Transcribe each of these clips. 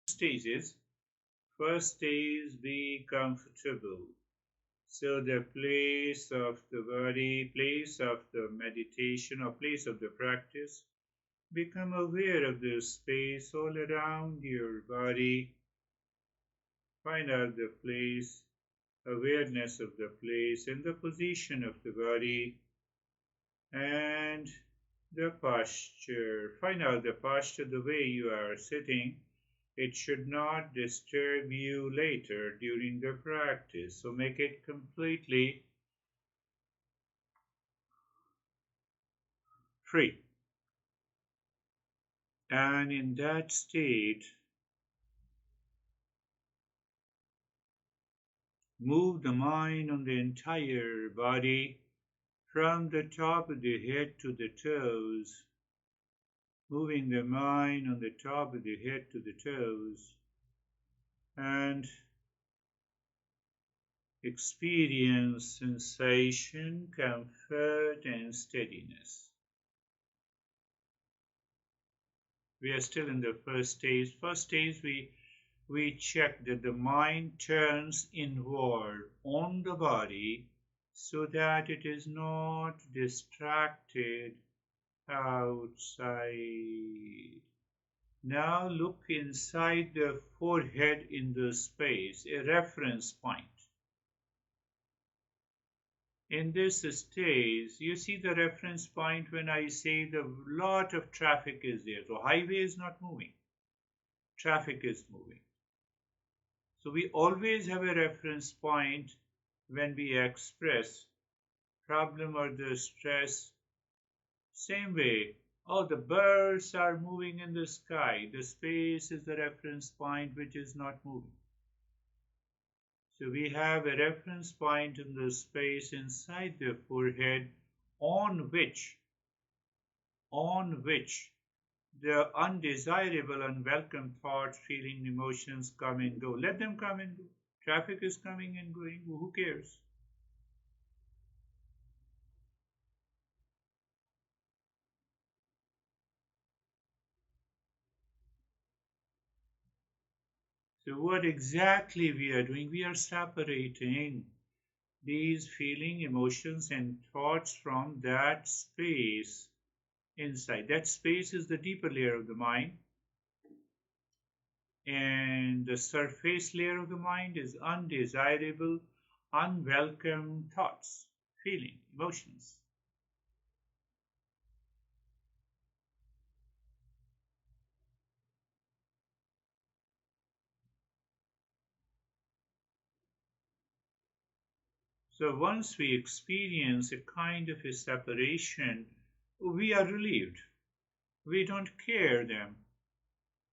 stages. First stage, be comfortable. So the place of the body, place of the meditation or place of the practice, become aware of the space all around your body. Find out the place, awareness of the place and the position of the body and the posture. Find out the posture, the way you are sitting. It should not disturb you later during the practice. So make it completely free. And in that state, move the mind on the entire body from the top of the head to the toes, moving the mind on the top of the head to the toes, and experience sensation, comfort, and steadiness. We are still in the first stage. First stage, we check that the mind turns inward on the body so that it is not distracted outside. Now look inside the forehead in the space, a reference point. In this stage, you see the reference point when I say the lot of traffic is there. So highway is not moving, traffic is moving. So we always have a reference point when we express problem or the stress. Same way, oh, the birds are moving in the sky. The space is the reference point which is not moving. So we have a reference point in the space inside the forehead on which the undesirable, unwelcome thoughts, feelings, emotions come and go. Let them come and go. Traffic is coming and going. Who cares? So what exactly we are doing? We are separating these feeling, emotions, and thoughts from that space inside. That space is the deeper layer of the mind, and the surface layer of the mind is undesirable, unwelcome thoughts, feeling, emotions. So once we experience a kind of a separation, we are relieved. We don't care them.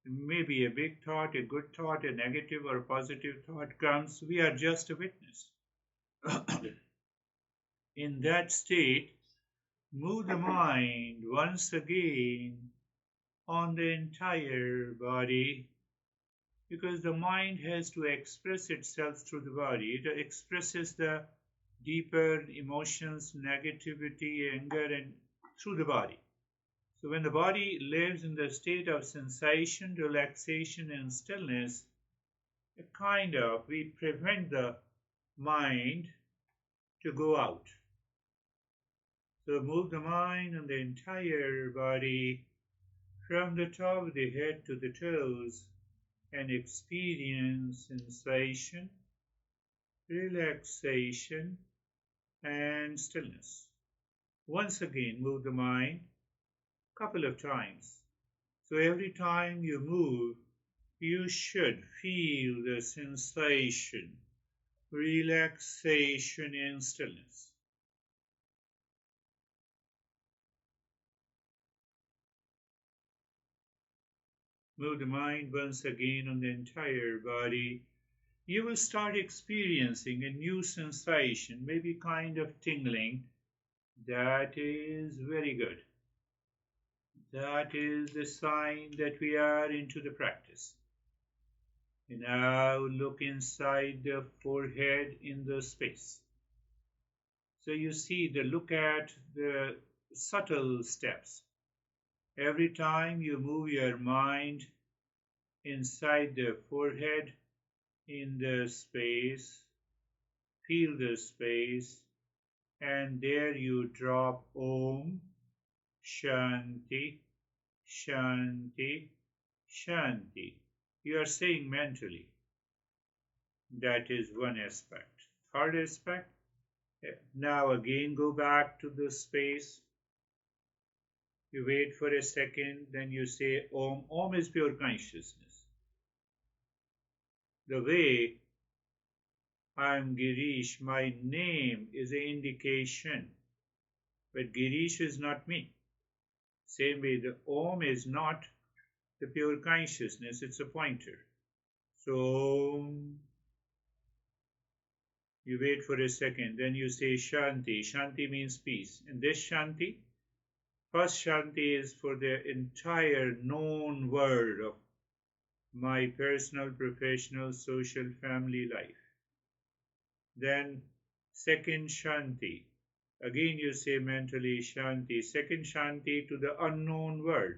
Maybe a big thought, a good thought, a negative or positive thought comes, we are just a witness. In that state, move the mind once again on the entire body because the mind has to express itself through the body. It expresses the deeper emotions, negativity, anger, and through the body. So when the body lives in the state of sensation, relaxation, and stillness, we prevent the mind to go out. So move the mind and the entire body from the top of the head to the toes and experience sensation, relaxation, and stillness. Once again, move the mind a couple of times. So every time you move, you should feel the sensation, relaxation, and stillness. Move the mind once again on the entire body. You will start experiencing a new sensation, maybe kind of tingling. That is very good. That is the sign that we are into the practice. And now look inside the forehead in the space. So you see look at the subtle steps. Every time you move your mind inside the forehead in the space, feel the space, and there you drop Om Shanti, Shanti, Shanti. You are saying mentally. That is one aspect. Third aspect, now again go back to the space. You wait for a second, then you say Om. Om is pure consciousness. The way I am Girish, my name is an indication, but Girish is not me. Same way, the Om is not the pure consciousness, it's a pointer. So you wait for a second, then you say Shanti. Shanti means peace. And this Shanti, first Shanti is for the entire known world of my personal, professional, social, family life. Then second Shanti. Again you say mentally Shanti. Second Shanti to the unknown world.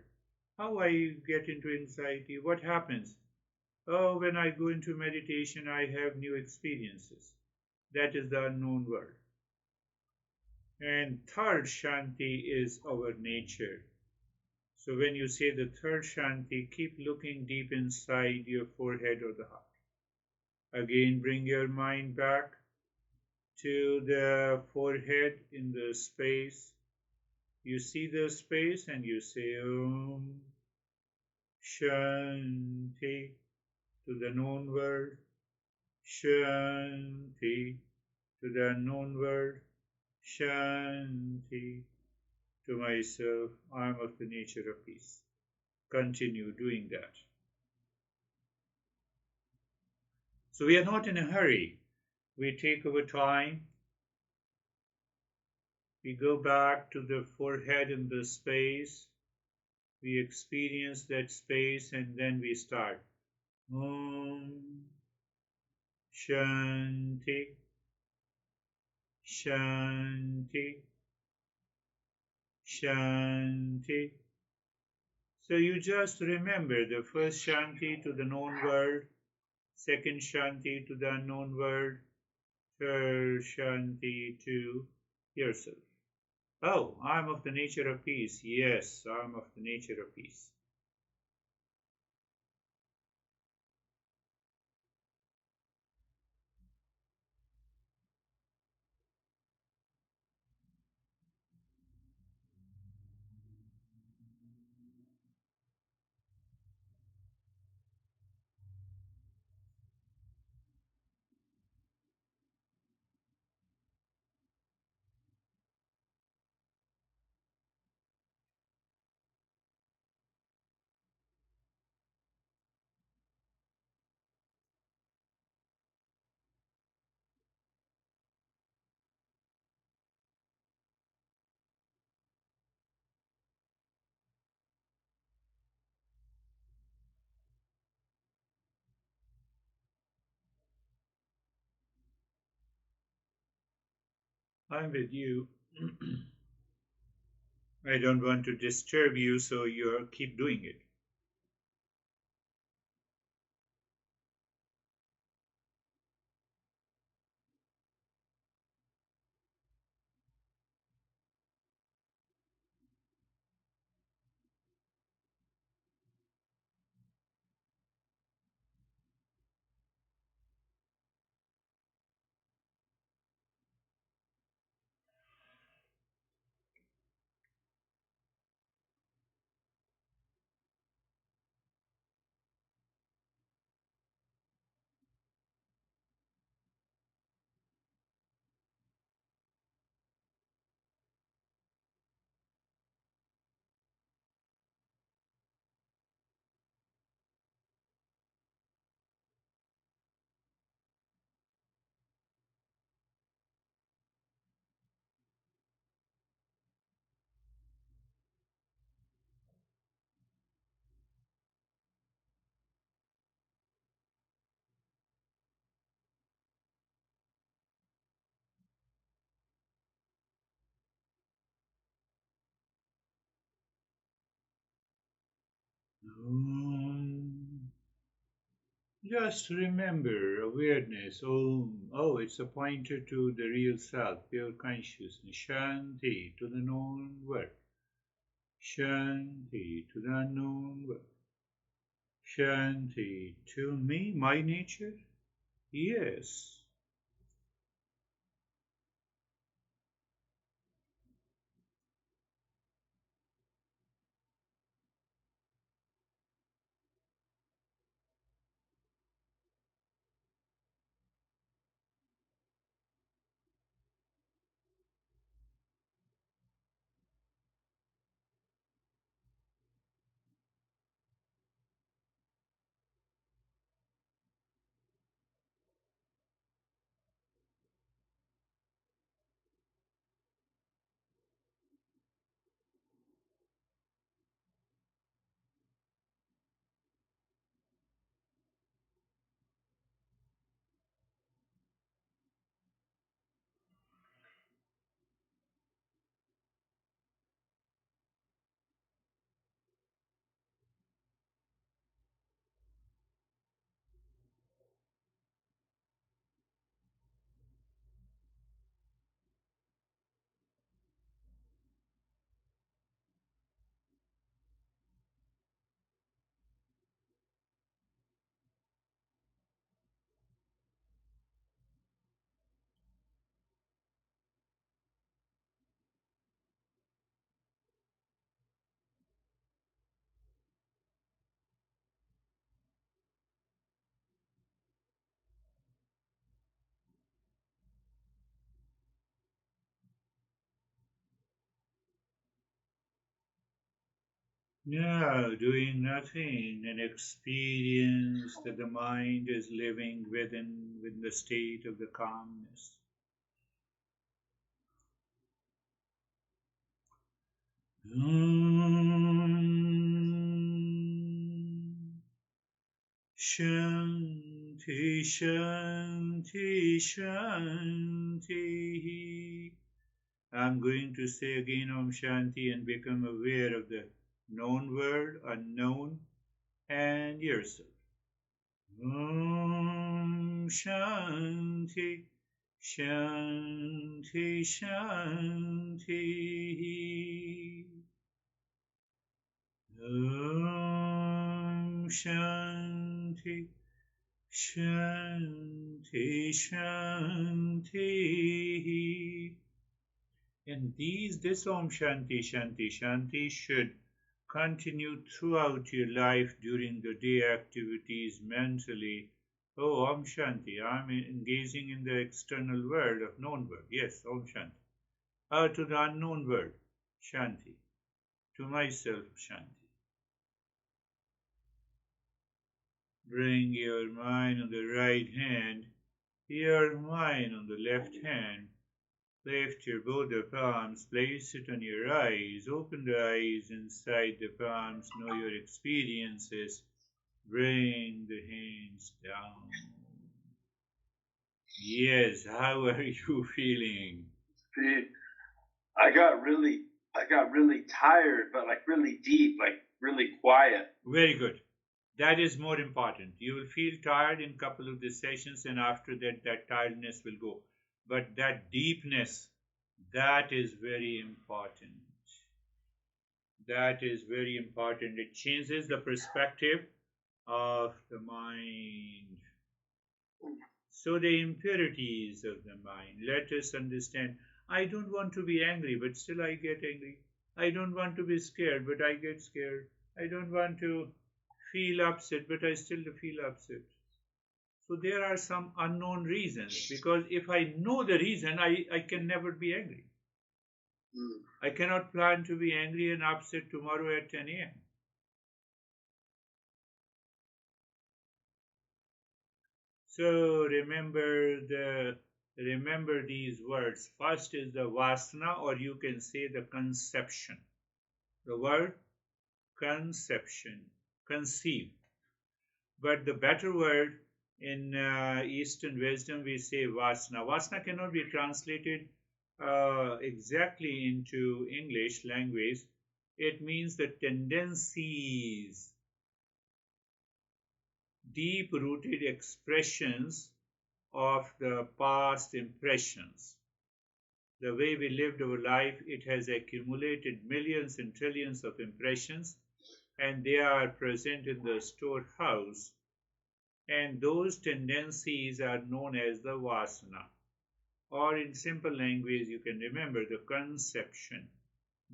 How I get into anxiety? What happens? Oh, when I go into meditation, I have new experiences. That is the unknown world. And third Shanti is our nature. So when you say the third Shanti, keep looking deep inside your forehead or the heart. Again, bring your mind back to the forehead in the space. You see the space and you say Om Shanti to the known world. Shanti to the unknown world. Shanti to myself. I am of the nature of peace. Continue doing that. So we are not in a hurry. We take our time. We go back to the forehead in the space. We experience that space and then we start. Om Shanti Shanti Shanti. So you just remember the first Shanti to the known world, second Shanti to the unknown world, third Shanti to yourself. Oh, I'm of the nature of peace. Yes, I'm of the nature of peace. I'm with you. I don't want to disturb you, so you keep doing it. Om Just remember awareness. Oh, it's a pointer to the real self, pure consciousness. Shanti to the known world. Shanti to the unknown world. Shanti to me, my nature? Yes. Now, doing nothing, an experience that the mind is living within the state of the calmness. Shanti, Shanti, Shanti. I'm going to say again Om Shanti and become aware of the known world, unknown, and yourself. Om Shanti, Shanti, Shanti. Om Shanti, Shanti, Shanti. And this Om Shanti, Shanti, Shanti should continue throughout your life during the day activities mentally. Oh, Om Shanti, I'm engaging in the external world of known world. Yes, Om Shanti. To the unknown world, Shanti. To myself, Shanti. Bring your mind on the right hand, your mind on the left hand. Lift your both the palms, place it on your eyes, open the eyes inside the palms, know your experiences, bring the hands down. Yes, how are you feeling? I got really tired, but like really deep, like really quiet. Very good. That is more important. You will feel tired in a couple of the sessions, and after that, that tiredness will go. But that deepness, that is very important. That is very important. It changes the perspective of the mind. So, the impurities of the mind, let us understand. I don't want to be angry, but still I get angry. I don't want to be scared, but I get scared. I don't want to feel upset, but I still feel upset. So, there are some unknown reasons because if I know the reason, I can never be angry. I cannot plan to be angry and upset tomorrow at 10 a.m. So remember these words. First is the vasana, or you can say the conception. The word conception, conceive. But the better word in Eastern wisdom we say vasana. Vasana cannot be translated exactly into English language. It means the tendencies. deep-rooted expressions of the past impressions. The way we lived our life, it has accumulated millions and trillions of impressions, and they are present in the storehouse. And those tendencies are known as the vasana, or in simple language, you can remember the conception.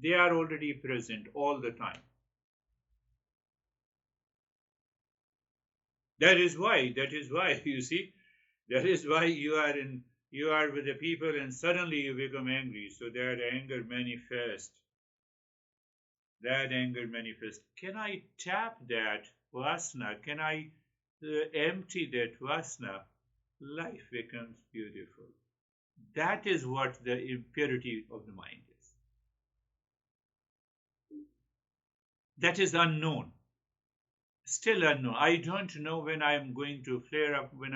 They are already present all the time. That is why, you see, that is why you are with the people and suddenly you become angry. So that anger manifests. That anger manifests. Can I tap that vasana? Can I empty that vasana? Life becomes beautiful. That is what the impurity of the mind is. That is unknown. Still unknown. I don't know when I am going to flare up, when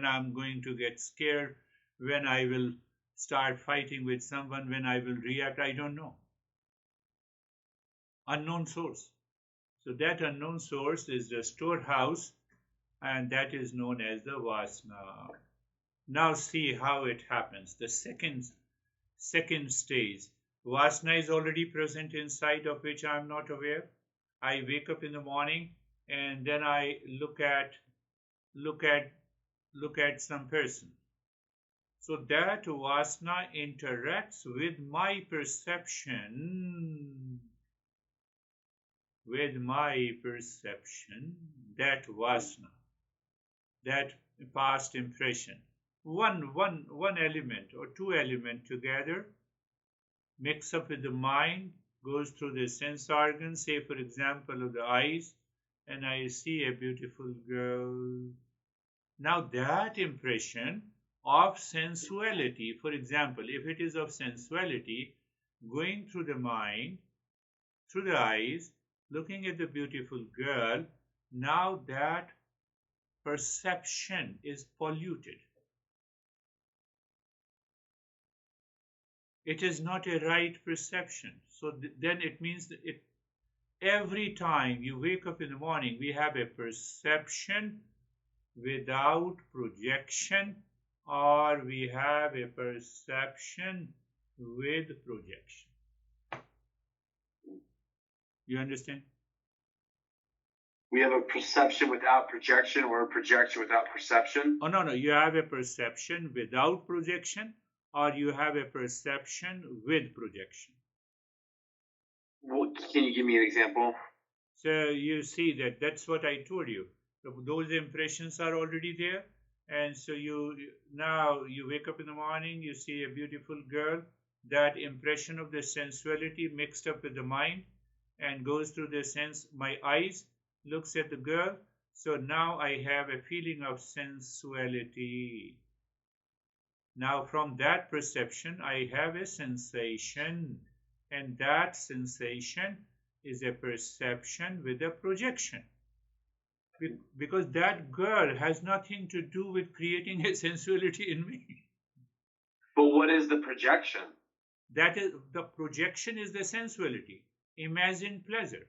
I'm going to get scared, when I will start fighting with someone, when I will react. I don't know. Unknown source. So that unknown source is the storehouse, and that is known as the vasana. Now see how it happens. The second stage. Vasana is already present inside, of which I am not aware. I wake up in the morning and then I look at some person. So that vasana interacts with my perception. That vasana, that past impression. One element or two elements together mix up with the mind, goes through the sense organs, say for example of the eyes, and I see a beautiful girl. Now that impression of sensuality, for example, if it is of sensuality, going through the mind, through the eyes, looking at the beautiful girl, now that perception is polluted. It is not a right perception. So then it means that every time you wake up in the morning, we have a perception without projection, or we have a perception with projection. You understand? We have a perception without projection, or a projection without perception? Oh, no. You have a perception without projection, or you have a perception with projection. Well, can you give me an example? So you see that's what I told you. Those impressions are already there. And so now you wake up in the morning, you see a beautiful girl, that impression of the sensuality mixed up with the mind and goes through the sense. My eyes looks at the girl, so now I have a feeling of sensuality. Now from that perception, I have a sensation, and that sensation is a perception with a projection. Because that girl has nothing to do with creating a sensuality in me. But what is the projection? That is, the projection is the sensuality, imagined pleasure.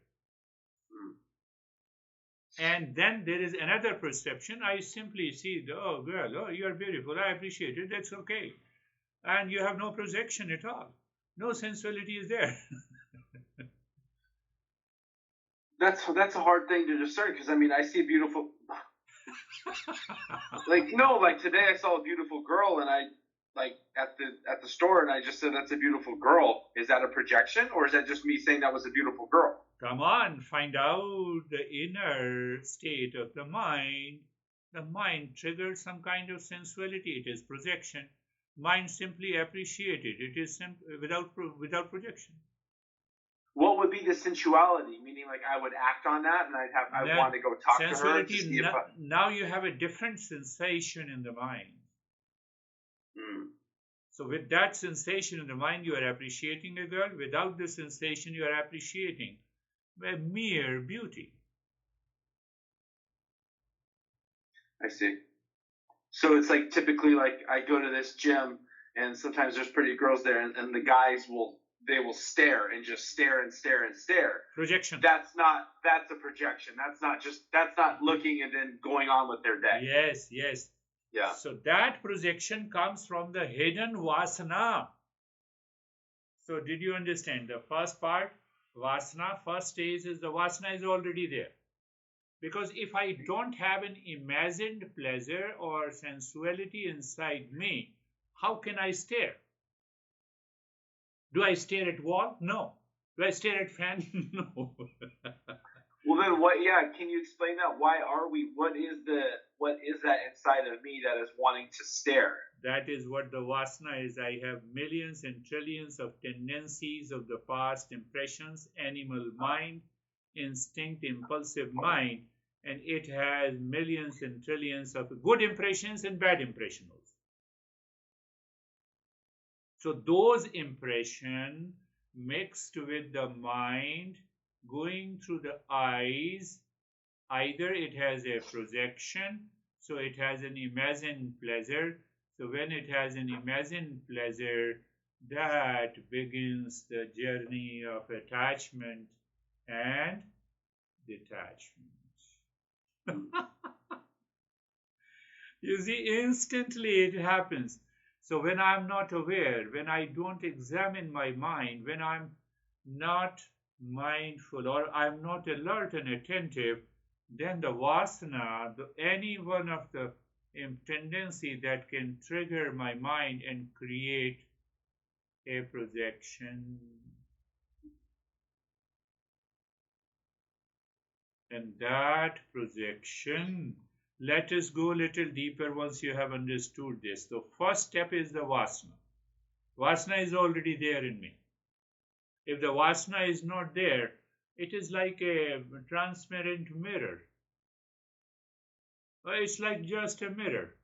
And then there is another perception. I simply see, oh girl, oh you are beautiful, I appreciate it, that's okay. And you have no projection at all. No sensuality is there. That's a hard thing to discern, because I mean, I see a beautiful like today I saw a beautiful girl, and I at the store, and I just said that's a beautiful girl. Is that a projection, or is that just me saying that was a beautiful girl? Come on, find out the inner state of the mind. The mind triggers some kind of sensuality. It is projection. Mind simply appreciates it. It is without projection. What would be the sensuality? Meaning, like, I would act on that, and I want to go talk to her. To see now you have a different sensation in the mind. So with that sensation in the mind, you are appreciating a girl. Without the sensation, you are appreciating a mere beauty. I see. So it's like typically, like, I go to this gym, and sometimes there's pretty girls there, and the guys will they will stare and just stare and stare and stare. Projection. That's a projection. That's not looking and then going on with their day. Yes, yes. Yeah. So that projection comes from the hidden vasana. So did you understand the first part? Vasana, first stage is the vasana is already there. Because if I don't have an imagined pleasure or sensuality inside me, how can I stare? Do I stare at wall? No. Do I stare at fan? No. Well, then what? Yeah, can you explain that? Why are we? What is that inside of me that is wanting to stare? That is what the vasana is. I have millions and trillions of tendencies of the past impressions, animal mind, instinct, impulsive mind, and it has millions and trillions of good impressions and bad impressions. So those impressions mixed with the mind going through the eyes, either it has a projection, so it has an imagined pleasure. So when it has an imagined pleasure, that begins the journey of attachment and detachment. You see, instantly it happens. So when I'm not aware, when I don't examine my mind, when I'm not mindful or I'm not alert and attentive, then the vasana, any one of the tendency that can trigger my mind and create a projection. And that projection, let us go a little deeper once you have understood this. The first step is the vasana. Vasana is already there in me. If the vasana is not there, it is like a transparent mirror. It's like just a mirror.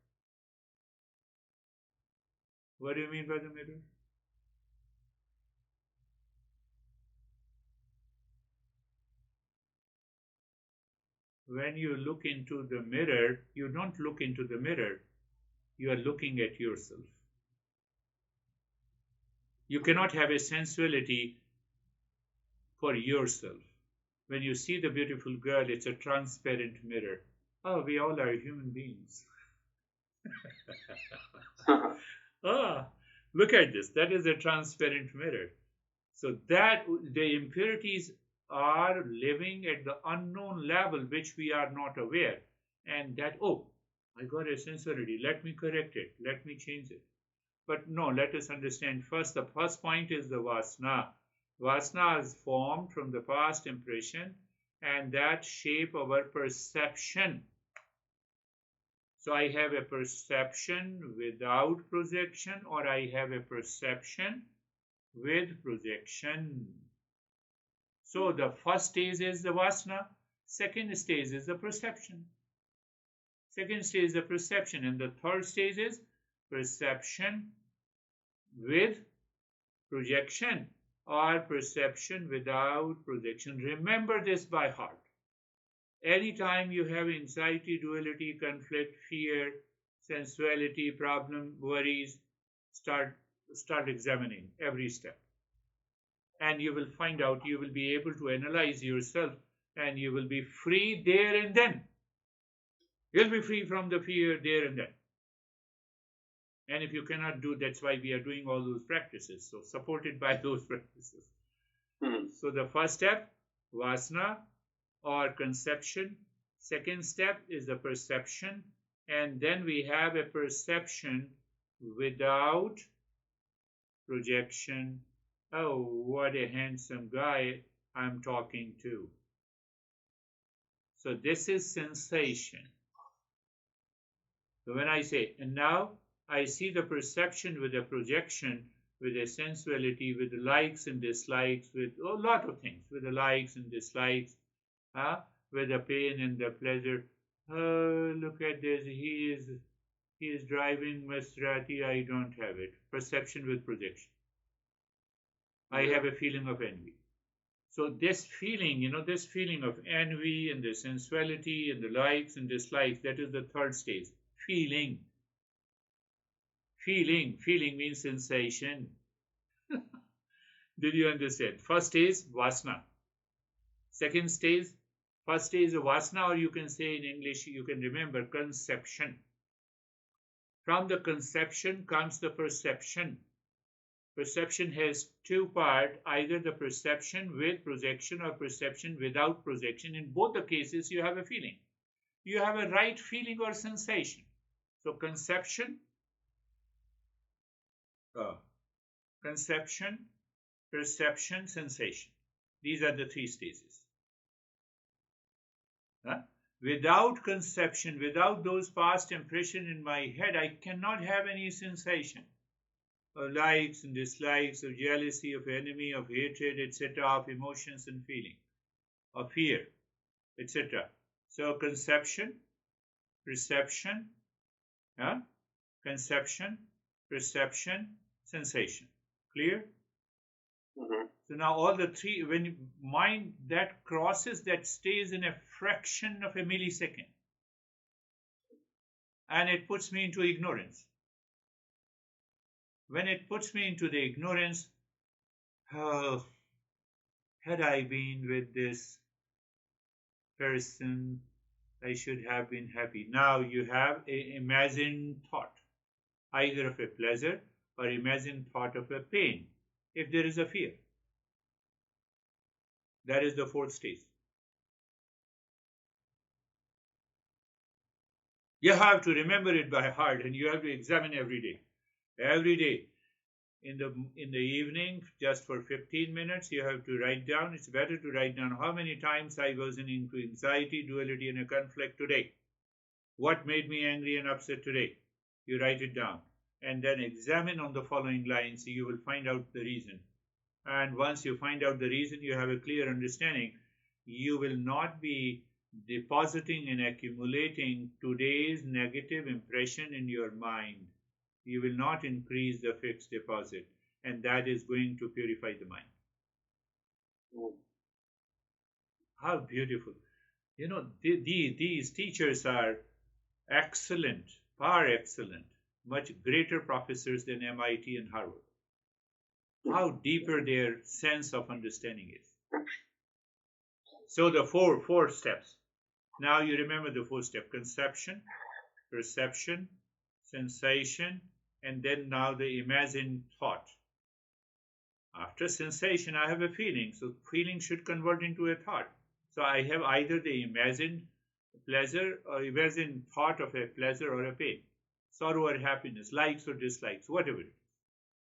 What do you mean by the mirror? When you look into the mirror, you don't look into the mirror. You are looking at yourself. You cannot have a sensuality for yourself. When you see the beautiful girl, it's a transparent mirror. Oh, we all are human beings. Look at this. That is a transparent mirror. So that the impurities are living at the unknown level, which we are not aware. And that, oh, I got a sensuality. Let me correct it. Let me change it. But no, let us understand first. The first point is the vasana. Vasana is formed from the past impression, and that shape our perception. So I have a perception without projection, or I have a perception with projection. So the first stage is the vasana, second stage is the perception. Second stage is the perception, and the third stage is perception with projection or perception without projection. Remember this by heart. Anytime you have anxiety, duality, conflict, fear, sensuality, problem, worries, start examining every step. And you will find out, you will be able to analyze yourself, and you will be free there and then. You'll be free from the fear there and then. And if you cannot do, that's why we are doing all those practices. So supported by those practices. So the first step, vasana or conception. Second step is the perception. And then we have a perception without projection. Oh, what a handsome guy I'm talking to. So this is sensation. So when I say, and now I see the perception with a projection, with a sensuality, with the likes and dislikes, with a lot of things, with the likes and dislikes, with the pain and the pleasure. Oh, look at this. He is driving Maserati. I don't have it. Perception with projection. I have a feeling of envy. So this feeling, this feeling of envy and the sensuality and the likes and dislikes, that is the third stage. Feeling. Feeling means sensation. Did you understand? First stage, vasana. Second stage, first stage of vasana, or you can say in English, you can remember conception. From the conception comes the perception. Perception has two parts, either the perception with projection or perception without projection. In both the cases, you have a feeling. You have a right feeling or sensation. So conception, conception, perception, sensation. These are the three stages. Without conception, without those past impressions in my head, I cannot have any sensation of likes and dislikes, of jealousy, of enemy, of hatred, etc., of emotions and feeling, of fear, etc. So conception, perception, conception, perception, sensation. Clear? Mm-hmm. So now all the three, when mind that crosses, that stays in a fraction of a millisecond, and it puts me into ignorance. When it puts me into the ignorance, oh, had I been with this person, I should have been happy. Now you have an imagined thought, either of a pleasure or imagined thought of a pain, if there is a fear. That is the fourth stage. You have to remember it by heart, and you have to examine every day. Every day. In the evening, just for 15 minutes, you have to write down. It's better to write down how many times I was into anxiety, duality, and a conflict today. What made me angry and upset today? You write it down. And then examine on the following lines. You will find out the reason. And once you find out the reason, you have a clear understanding. You will not be depositing and accumulating today's negative impression in your mind. You will not increase the fixed deposit, and that is going to purify the mind. How beautiful. You know, these teachers are excellent, far excellent, much greater professors than MIT and Harvard. How deeper their sense of understanding is. So the four steps. Now you remember the four steps: conception, perception, sensation, and then now the imagined thought. After sensation, I have a feeling. So feeling should convert into a thought. So I have either the imagined pleasure or imagined thought of a pleasure or a pain, sorrow or happiness, likes or dislikes, whatever it is.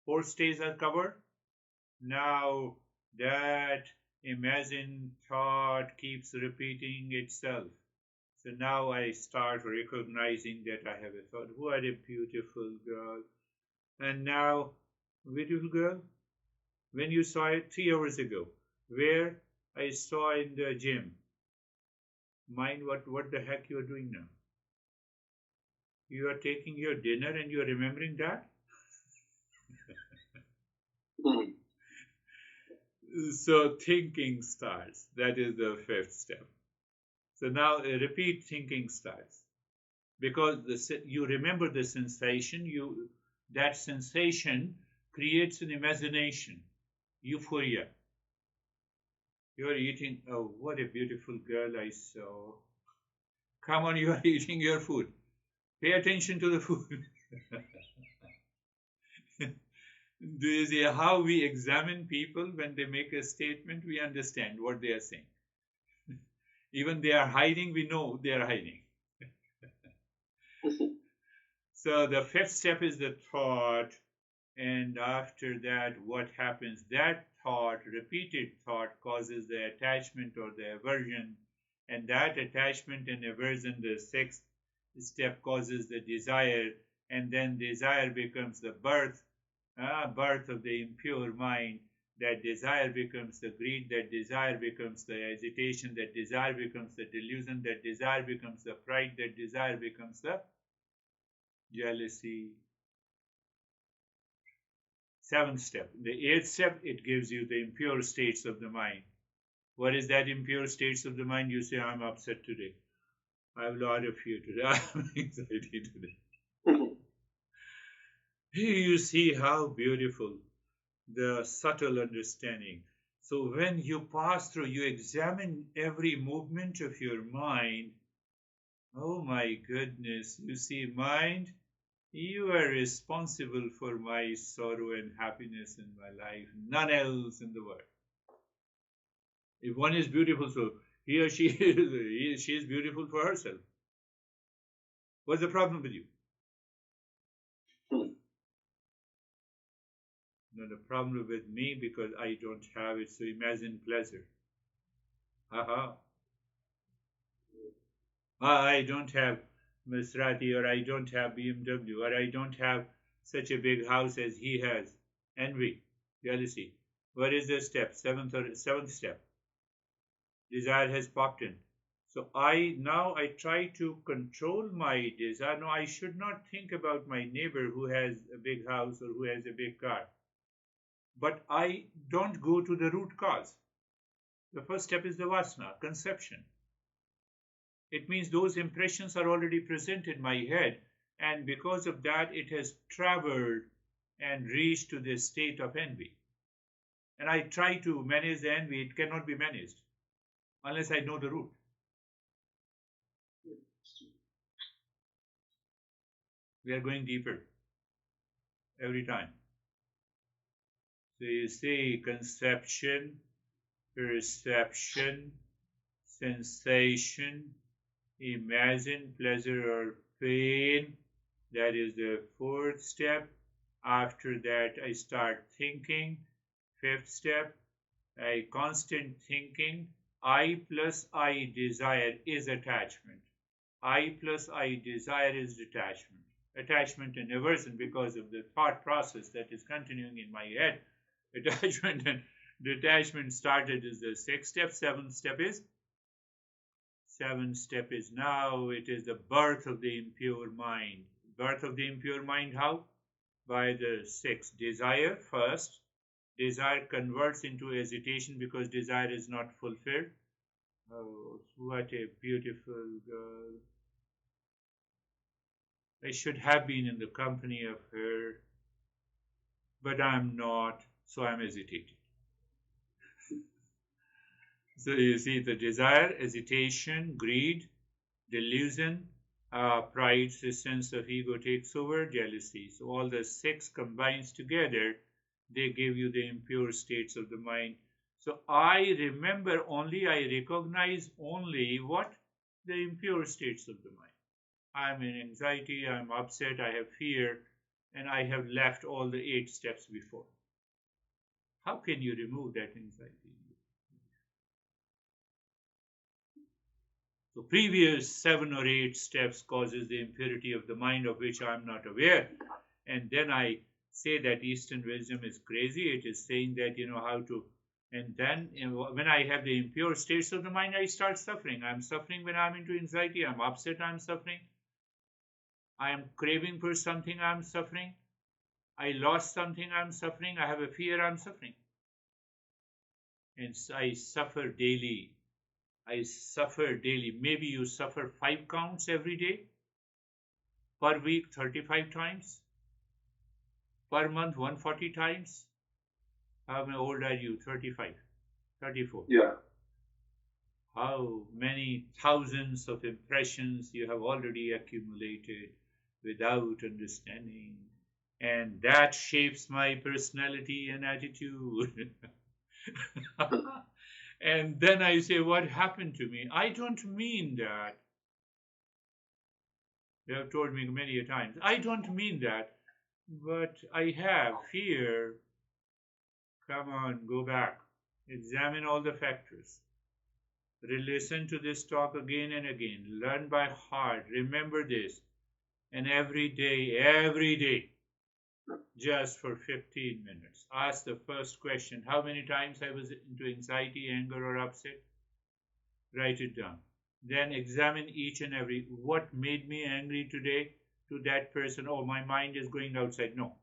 Four stages are covered. Now that imagined thought keeps repeating itself. So now I start recognizing that I have a thought. What a beautiful girl. And now, beautiful girl, when you saw it 3 hours ago, where I saw in the gym, mind what the heck you are doing now? You are taking your dinner and you are remembering that? So thinking starts. That is the fifth step. So now repeat thinking starts. Because you remember the sensation, that sensation creates an imagination, euphoria. You are eating, oh, what a beautiful girl I saw. Come on, you are eating your food. Pay attention to the food. Do you see how we examine people when they make a statement? We understand what they are saying. Even they are hiding, we know they are hiding. So the fifth step is the thought. And after that, what happens? That thought, repeated thought, causes the attachment or the aversion. And that attachment and aversion, the sixth step, causes the desire. And then desire becomes the birth of the impure mind. That desire becomes the greed. That desire becomes the agitation. That desire becomes the delusion. That desire becomes the pride. That desire becomes the jealousy. Seventh step. The eighth step, it gives you the impure states of the mind. What is that impure states of the mind? You say, I'm upset today. I have a lot of fear today. I have anxiety today. Here you see how beautiful the subtle understanding. So when you pass through, you examine every movement of your mind. Oh my goodness, you see, mind, you are responsible for my sorrow and happiness in my life, none else in the world. If one is beautiful, so he or she she is beautiful for herself. What's the problem with you? No, the problem with me because I don't have it. So imagine pleasure. Haha. I don't have Maserati, or I don't have BMW, or I don't have such a big house as he has. Envy, jealousy. What is the step? Seventh step. Desire has popped in. So I try to control my desire. No, I should not think about my neighbor who has a big house or who has a big car. But I don't go to the root cause. The first step is the vasana, conception. It means those impressions are already present in my head, and because of that, it has traveled and reached to the state of envy. And I try to manage the envy. It cannot be managed unless I know the root. We are going deeper every time. So you see conception, perception, sensation, imagine, pleasure or pain. That is the fourth step. After that, I start thinking. Fifth step, a constant thinking. I plus I desire is attachment. I plus I desire is detachment. Attachment and aversion because of the thought process that is continuing in my head. Attachment and detachment started as the sixth step. Seventh step is now it is the birth of the impure mind. Birth of the impure mind, how? By the sixth. Desire first. Desire converts into hesitation because desire is not fulfilled. Oh, what a beautiful girl. I should have been in the company of her, but I'm not, so I'm hesitating. So you see the desire, hesitation, greed, delusion, pride, the sense of ego takes over, jealousy. So all the six combines together, they give you the impure states of the mind. So I remember only, I recognize only what? The impure states of the mind. I'm in anxiety, I'm upset, I have fear, and I have left all the 8 steps before. How can you remove that anxiety? So previous 7 or 8 steps causes the impurity of the mind of which I am not aware. And then I say that Eastern wisdom is crazy. It is saying that, how to. And then when I have the impure states of the mind, I start suffering. I'm suffering when I'm into anxiety. I'm upset, I'm suffering. I am craving for something, I'm suffering. I lost something, I'm suffering. I have a fear, I'm suffering. And I suffer daily. I suffer daily. Maybe you suffer 5 counts every day. Per week, 35 times. Per month, 140 times. How old are you? 35, 34. Yeah. How many thousands of impressions you have already accumulated without understanding. And that shapes my personality and attitude. And then I say, what happened to me? I don't mean that. They have told me many times. I don't mean that. But I have fear. Come on, go back. Examine all the factors. Listen to this talk again and again. Learn by heart. Remember this. And every day, just for 15 minutes, ask the first question. How many times I was into anxiety, anger, or upset? Write it down. Then examine each and every. What made me angry today to that person? Oh, my mind is going outside. No.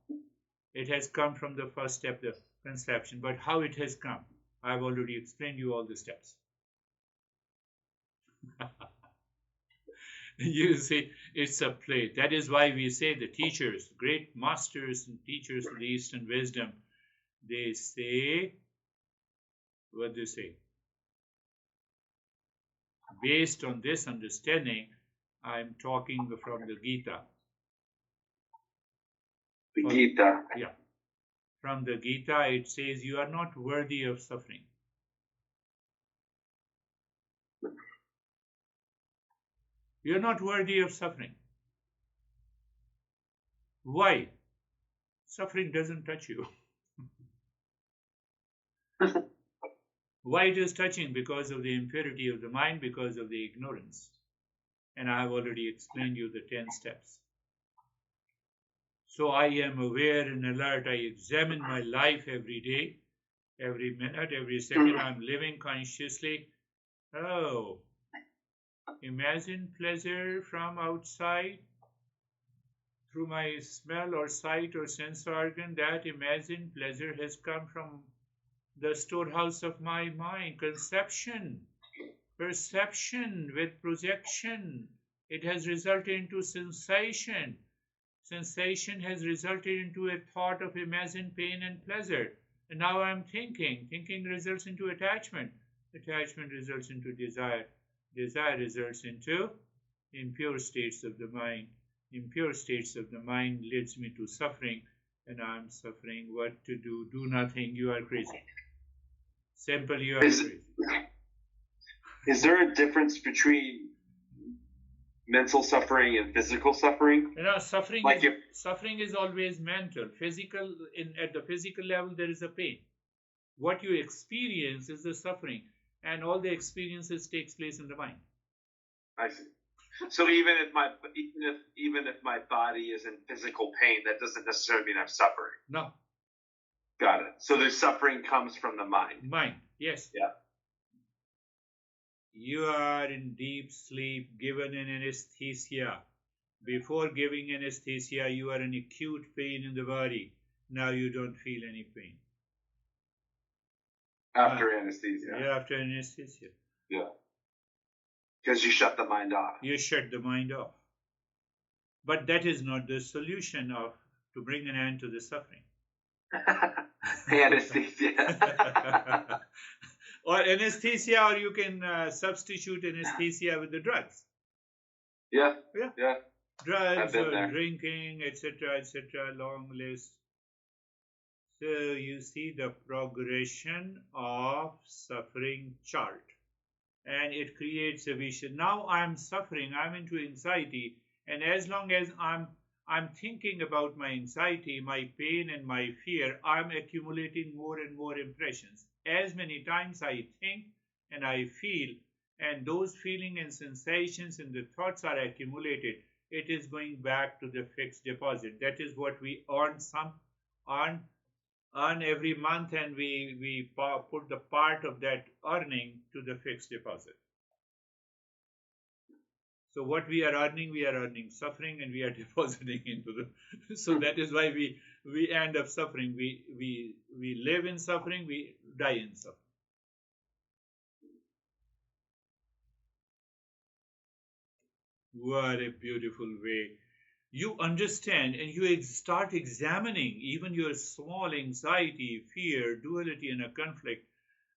It has come from the first step, the conception. But how it has come? I've already explained you all the steps. You see, it's a play. That is why we say the teachers, great masters and teachers of the Eastern wisdom, They say what they say. Based on this understanding, I'm talking from the Gita. The Gita. Yeah. From the Gita, it says you are not worthy of suffering. You're not worthy of suffering. Why? Suffering doesn't touch you. Why it is touching? Because of the impurity of the mind, because of the ignorance. And I have already explained you the 10 steps. So I am aware and alert. I examine my life every day, every minute, every second. I'm living consciously. Oh, imagine pleasure from outside through my smell or sight or sense organ. That imagined pleasure has come from the storehouse of my mind. Conception, perception with projection. It has resulted into sensation. Sensation has resulted into a thought of imagined pain and pleasure. And now I'm thinking. Thinking results into attachment. Attachment results into desire. Desire results into impure states of the mind. Impure states of the mind leads me to suffering. And I'm suffering. What to do? Do nothing. You are crazy. Simple, you are crazy. Is there a difference between mental suffering and physical suffering? You know, suffering, like suffering is always mental. Physical, at the physical level, there is a pain. What you experience is the suffering, and all the experiences takes place in the mind. I see. So even if my body is in physical pain, that doesn't necessarily mean I'm suffering. No. Got it. So the suffering comes from the mind. Mind, yes. Yeah. You are in deep sleep, given an anesthesia. Before giving anesthesia, you are in acute pain in the body. Now you don't feel any pain. After anesthesia. Yeah, after anesthesia. Yeah. Because you shut the mind off. You shut the mind off. But that is not the solution to bring an end to the suffering. Anesthesia. Or anesthesia, or you can substitute anesthesia with the drugs. Yeah. Drugs or drinking, etc., long list. So you see the progression of suffering chart. And it creates a vision. Now I'm suffering, I'm into anxiety. And as long as I'm thinking about my anxiety, my pain, and my fear, I'm accumulating more and more impressions. As many times I think and I feel, and those feelings and sensations and the thoughts are accumulated, it is going back to the fixed deposit. That is what we earn every month, and we put the part of that earning to the fixed deposit. So what we are earning suffering, and we are depositing into the. So that is why we end up suffering. We live in suffering. We die in suffering. What a beautiful way. You understand, and you start examining even your small anxiety, fear, duality, and a conflict,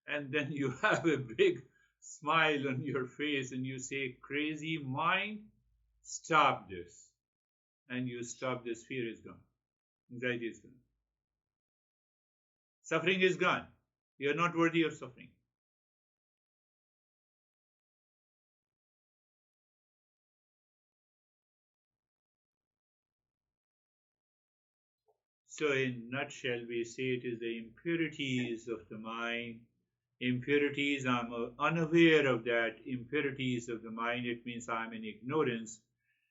and then you have a big smile on your face and you say, crazy mind, stop this. And you stop this, fear is gone. Anxiety is gone. Suffering is gone. You're not worthy of suffering. So in a nutshell, we say it is the impurities of the mind. Impurities, I'm unaware of that. Impurities of the mind, it means I'm in ignorance.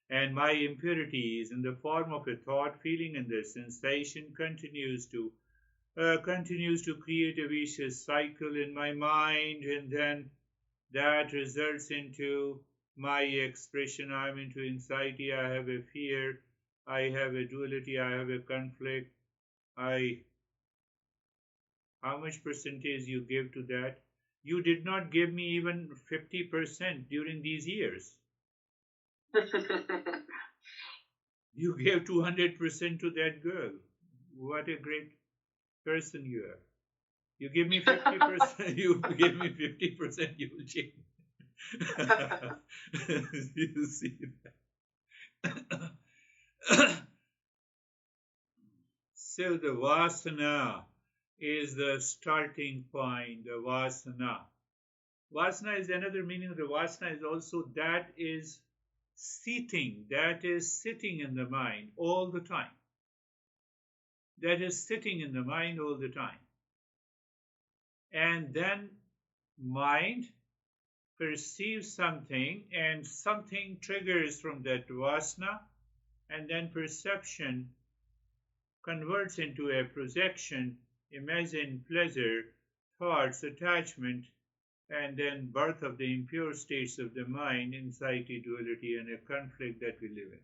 And my impurities in the form of a thought, feeling, and the sensation continues to create a vicious cycle in my mind, and then that results into my expression. I'm into anxiety, I have a fear, I have a duality, I have a conflict. How much percentage you give to that? You did not give me even 50% during these years. You gave 200% to that girl. What a great person you are. You give me 50%, you give me 50%, you will change. You see that? So the vasana is the starting point, the vasana. Vasana is another meaning of the vasana is also that is sitting in the mind all the time. That is sitting in the mind all the time. And then mind perceives something and something triggers from that vasana, and then perception converts into a projection, imagine pleasure, thoughts, attachment, and then birth of the impure states of the mind, anxiety, duality, and a conflict that we live in.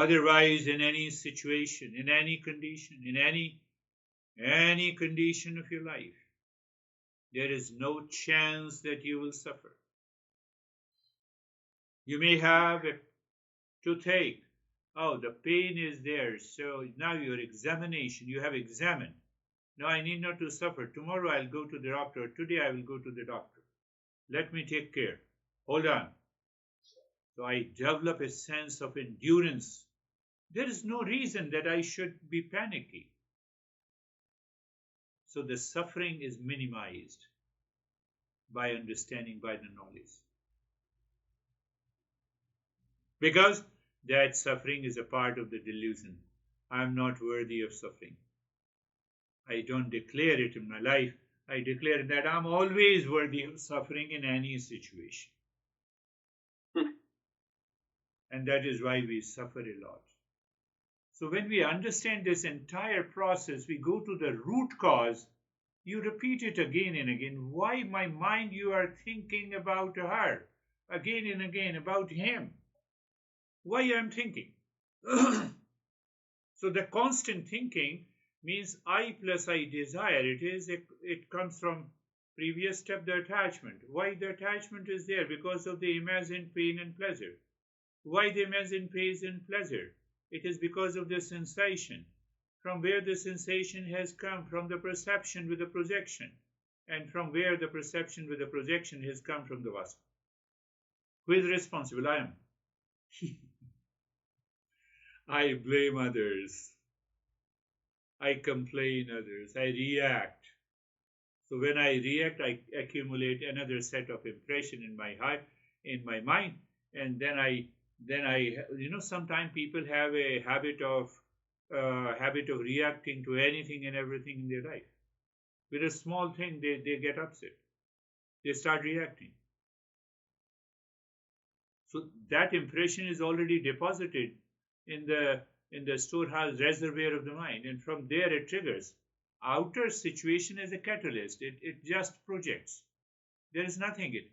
Otherwise, in any situation, in any condition, in any condition of your life, there is no chance that you will suffer. You may have a toothache. Oh, the pain is there. So now your examination, you have examined. No, I need not to suffer. Tomorrow I'll go to the doctor. Today I will go to the doctor. Let me take care. Hold on. So I develop a sense of endurance. There is no reason that I should be panicky. So the suffering is minimized by understanding, by the knowledge. Because that suffering is a part of the delusion. I am not worthy of suffering. I don't declare it in my life. I declare that I'm always worthy of suffering in any situation. And that is why we suffer a lot. So when we understand this entire process, we go to the root cause. You repeat it again and again. Why, my mind, you are thinking about her again and again, about him? Why I'm thinking? So the constant thinking means I plus I desire. It comes from previous step, the attachment. Why the attachment is there? Because of the imagined pain and pleasure. Why the imagined pain and pleasure? It is because of the sensation. From where the sensation has come, from the perception with the projection. And from where the perception with the projection has come from the vasana. Who is responsible? I am. I blame others. I complain others. I react. So when I react, I accumulate another set of impression in my heart, in my mind, and then I, sometimes people have a habit of reacting to anything and everything in their life. With a small thing, they get upset. They start reacting. So that impression is already deposited in the storehouse reservoir of the mind, and from there it triggers. Outer situation is a catalyst. It just projects. There is nothing in it.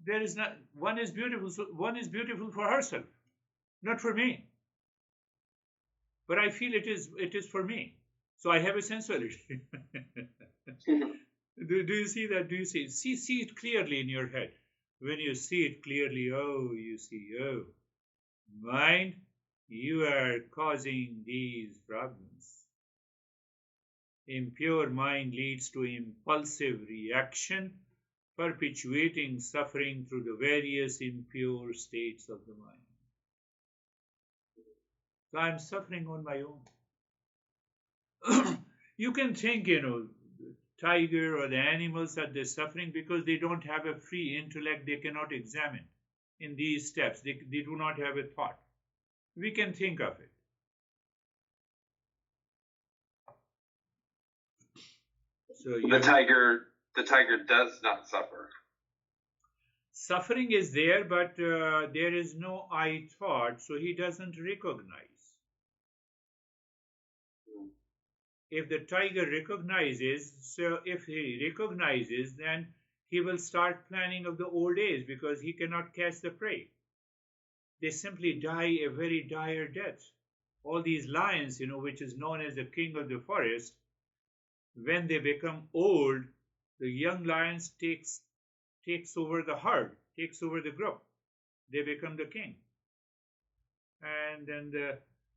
There is not. One is beautiful. So one is beautiful for herself, not for me. But I feel it is for me. So I have a sensuality. Do you see that? Do you see it clearly in your head? When you see it clearly, you see, mind, you are causing these problems. Impure mind leads to impulsive reaction, perpetuating suffering through the various impure states of the mind. So I'm suffering on my own. You can think, the tiger or the animals are they suffering because they don't have a free intellect. They cannot examine in these steps. They do not have a thought. We can think of it. So the tiger does not suffer. Suffering is there, but there is no I thought, so he doesn't recognize. If the tiger recognizes, then he will start planning of the old age because he cannot catch the prey. They simply die a very dire death. All these lions, which is known as the king of the forest, when they become old, the young lions takes over the herd, takes over the group. They become the king. And then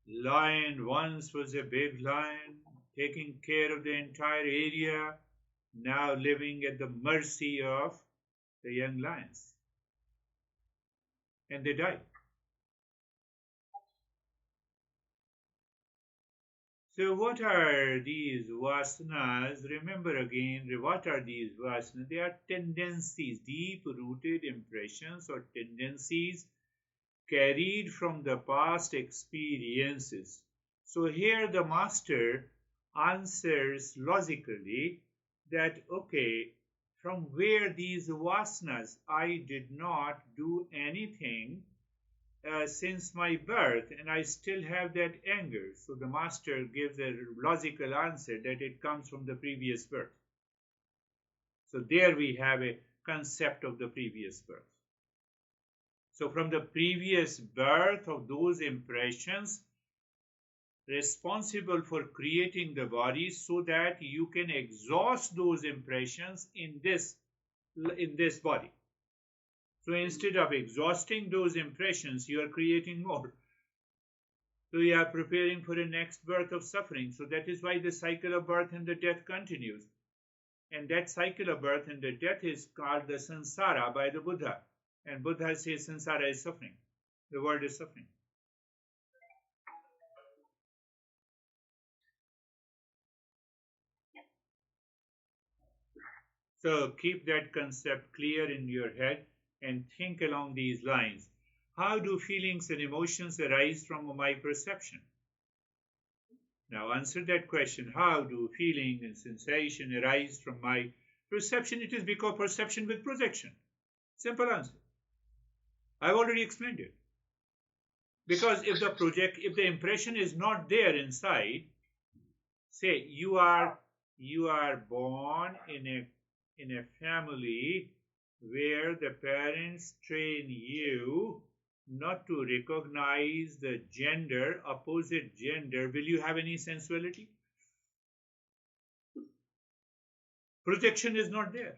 Lion once was a big lion, taking care of the entire area, now living at the mercy of the young lions. And they die. So, what are these vasanas? Remember again, what are these vasanas? They are tendencies, deep rooted impressions or tendencies carried from the past experiences. So, here the master answers logically that, okay, from where these vasanas, I did not do anything since my birth, and I still have that anger. So the master gives a logical answer that it comes from the previous birth. So there we have a concept of the previous birth. So from the previous birth of those impressions, responsible for creating the body so that you can exhaust those impressions in this body. So instead of exhausting those impressions, you are creating more. So you are preparing for the next birth of suffering. So that is why the cycle of birth and the death continues. And that cycle of birth and the death is called the samsara by the Buddha. And Buddha says samsara is suffering. The world is suffering. So keep that concept clear in your head and think along these lines. How do feelings and emotions arise from my perception? Now answer that question. How do feeling and sensation arise from my perception? It is because perception with projection. Simple answer. I've already explained it. Because if the impression is not there inside, say you are born in a family where the parents train you not to recognize the gender, opposite gender, will you have any sensuality? Projection is not there.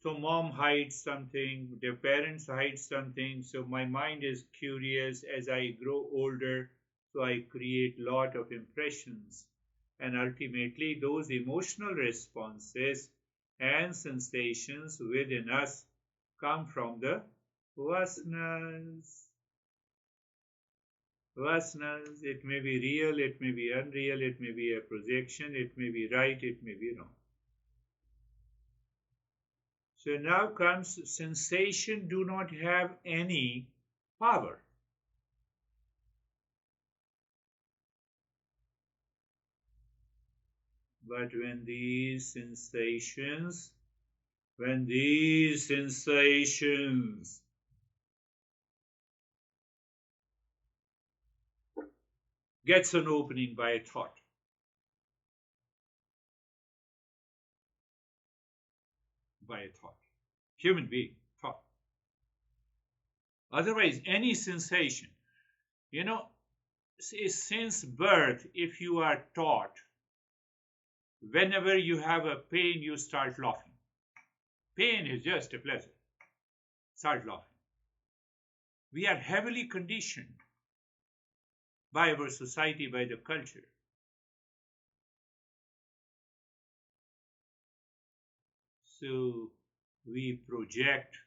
So mom hides something, the parents hide something, so my mind is curious as I grow older, so I create lot of impressions. And ultimately those emotional responses and sensations within us come from the vasanas. Vasanas, it may be real, it may be unreal, it may be a projection, it may be right, it may be wrong. So now comes sensation do not have any power. But when these sensations gets an opening by a thought, human being, thought. Otherwise, any sensation, you know, since birth, if you are taught, whenever you have a pain, you start laughing. Pain is just a pleasure. Start laughing. We are heavily conditioned by our society, by the culture. So we project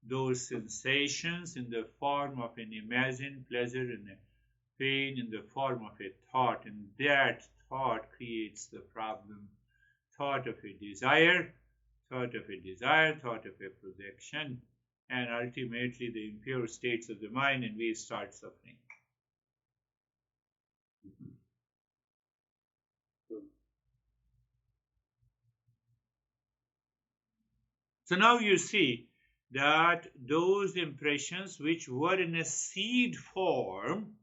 those sensations in the form of an imagined pleasure and a pain in the form of a thought, and that thought creates the problem. Thought of a desire, thought of a desire, thought of a projection, and ultimately the impure states of the mind, and we start suffering. So now you see that those impressions which were in a seed form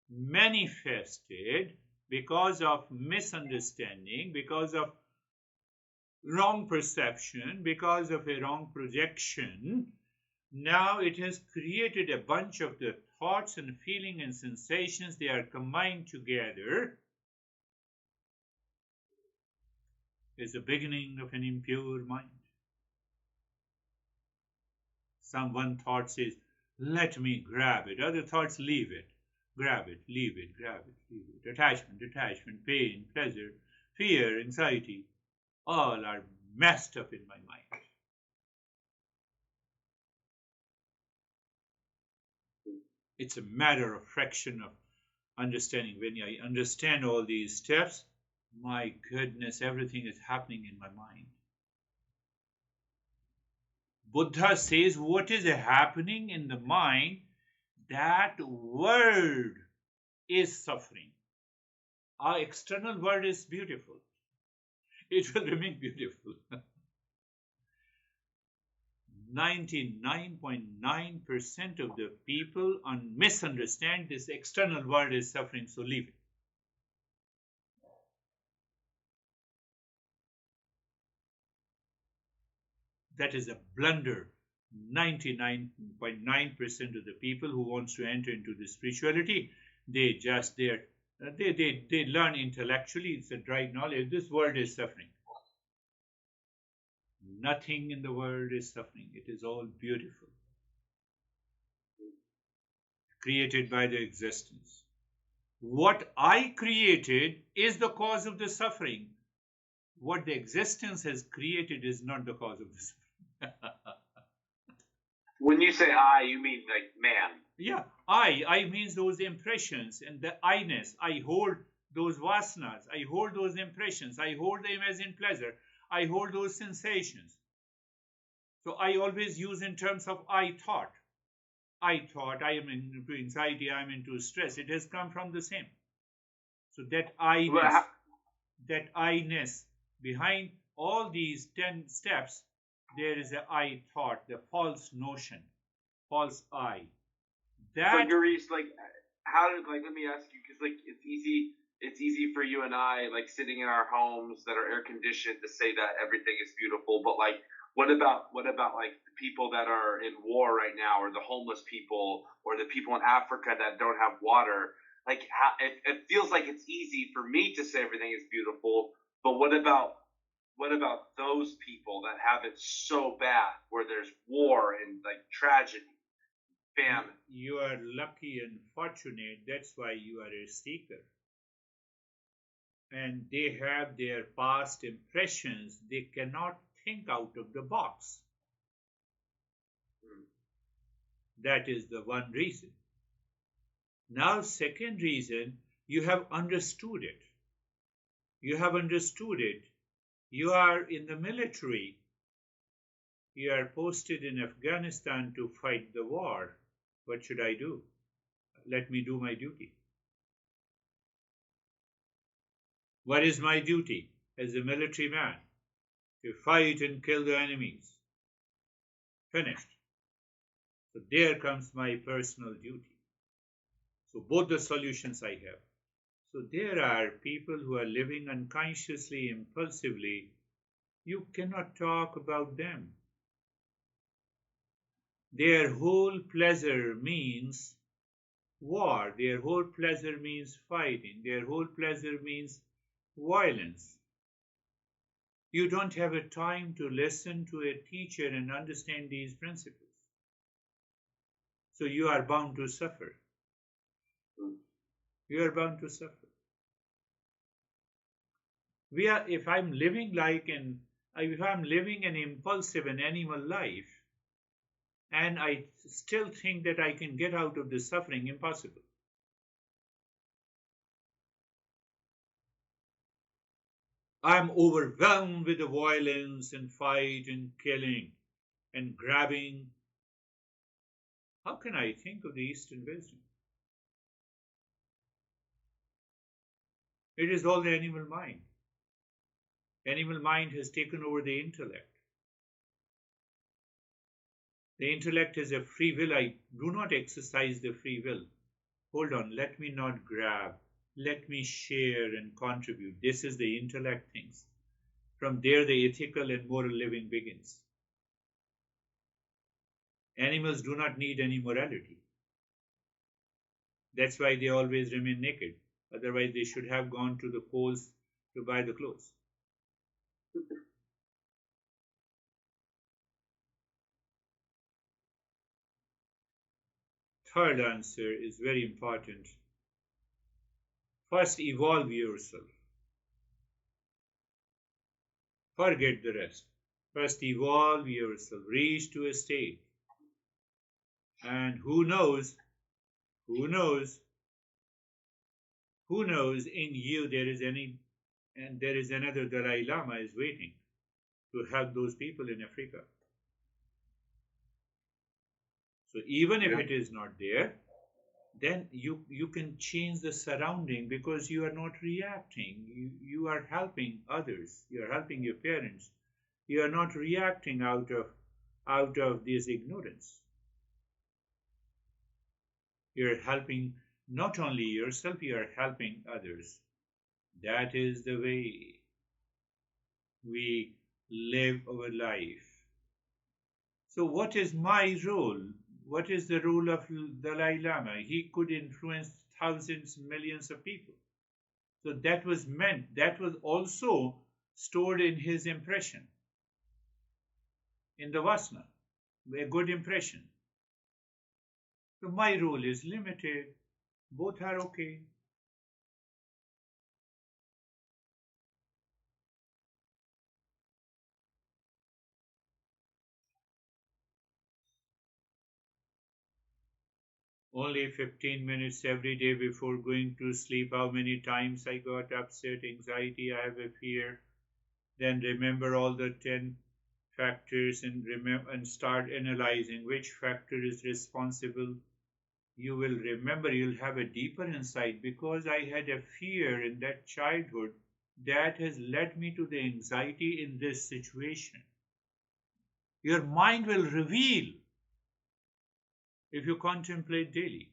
manifested because of misunderstanding, because of wrong perception, because of a wrong projection. Now it has created a bunch of the thoughts and feeling and sensations. They are combined together. Is the beginning of an impure mind. One thought says, Let me grab it. Other thoughts, leave it. Grab it, leave it, grab it, leave it. Attachment, detachment, pain, pleasure, fear, anxiety, all are messed up in my mind. It's a matter of fraction of understanding. When I understand all these steps, my goodness, everything is happening in my mind. Buddha says what is happening in the mind, that world is suffering. Our external world is beautiful. It will remain beautiful. 99.9% of the people misunderstand this external world is suffering, so leave it. That is a blunder. 99.9% of the people who wants to enter into the spirituality, they learn intellectually. It's a dry knowledge. This world is suffering. Nothing in the world is suffering. It is all beautiful, created by the existence. What I created is the cause of the suffering. What the existence has created is not the cause of the suffering. When you say I, you mean like man. Yeah, I means those impressions and the I-ness. I hold those vasanas. I hold those impressions. I hold them as in pleasure. I hold those sensations. So I always use in terms of I thought. I thought I am into anxiety, I am into stress. It has come from the same. So that I-ness, behind all these 10 steps, there is a I thought, the false notion, false I. But Girish, like, let me ask you, because like it's easy for you and I, like sitting in our homes that are air conditioned, to say that everything is beautiful. But like, what about like the people that are in war right now, or the homeless people, or the people in Africa that don't have water? Like, it feels like it's easy for me to say everything is beautiful, but what about those people that have it so bad, where there's war and like tragedy, famine? You are lucky and fortunate. That's why you are a seeker. And they have their past impressions. They cannot think out of the box. That is the one reason. Now, second reason, you have understood it. You have understood it. You are in the military. You are posted in Afghanistan to fight the war. What should I do? Let me do my duty. What is my duty as a military man? To fight and kill the enemies. Finished. So there comes my personal duty. So both the solutions I have. So there are people who are living unconsciously, impulsively. You cannot talk about them. Their whole pleasure means war. Their whole pleasure means fighting. Their whole pleasure means violence. You don't have a time to listen to a teacher and understand these principles. So you are bound to suffer. You are bound to suffer. If I'm living an impulsive and animal life, and I still think that I can get out of the suffering, impossible. I'm overwhelmed with the violence and fight and killing and grabbing. How can I think of the Eastern wisdom? It is all the animal mind. Animal mind has taken over the intellect. The intellect has a free will. I do not exercise the free will. Hold on, let me not grab. Let me share and contribute. This is the intellect things. From there, the ethical and moral living begins. Animals do not need any morality. That's why they always remain naked. Otherwise, they should have gone to the Kohl's to buy the clothes. third answer is very important. First, evolve yourself. Forget the rest. First, evolve yourself. Reach to a state. And who knows, who knows, who knows in you there is any, and there is another Dalai Lama is waiting to help those people in Africa. So even if it is not there, then you can change the surrounding because you are not reacting. You are helping others. You are helping your parents. You are not reacting out of this ignorance. You are helping not only yourself, you are helping others. That is the way we live our life. So what is my role? What is the role of Dalai Lama? He could influence thousands, millions of people. So that was meant, that was also stored in his impression, in the Vasana, a good impression. So my role is limited. Both are okay. Only 15 minutes every day before going to sleep. How many times I got upset, anxiety, I have a fear. Then remember all the 10 factors and remember and start analyzing which factor is responsible. You will remember, you'll have a deeper insight because I had a fear in that childhood that has led me to the anxiety in this situation. Your mind will reveal if you contemplate daily.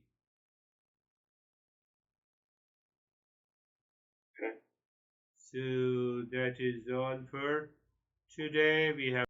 Okay. So that is all for today. We have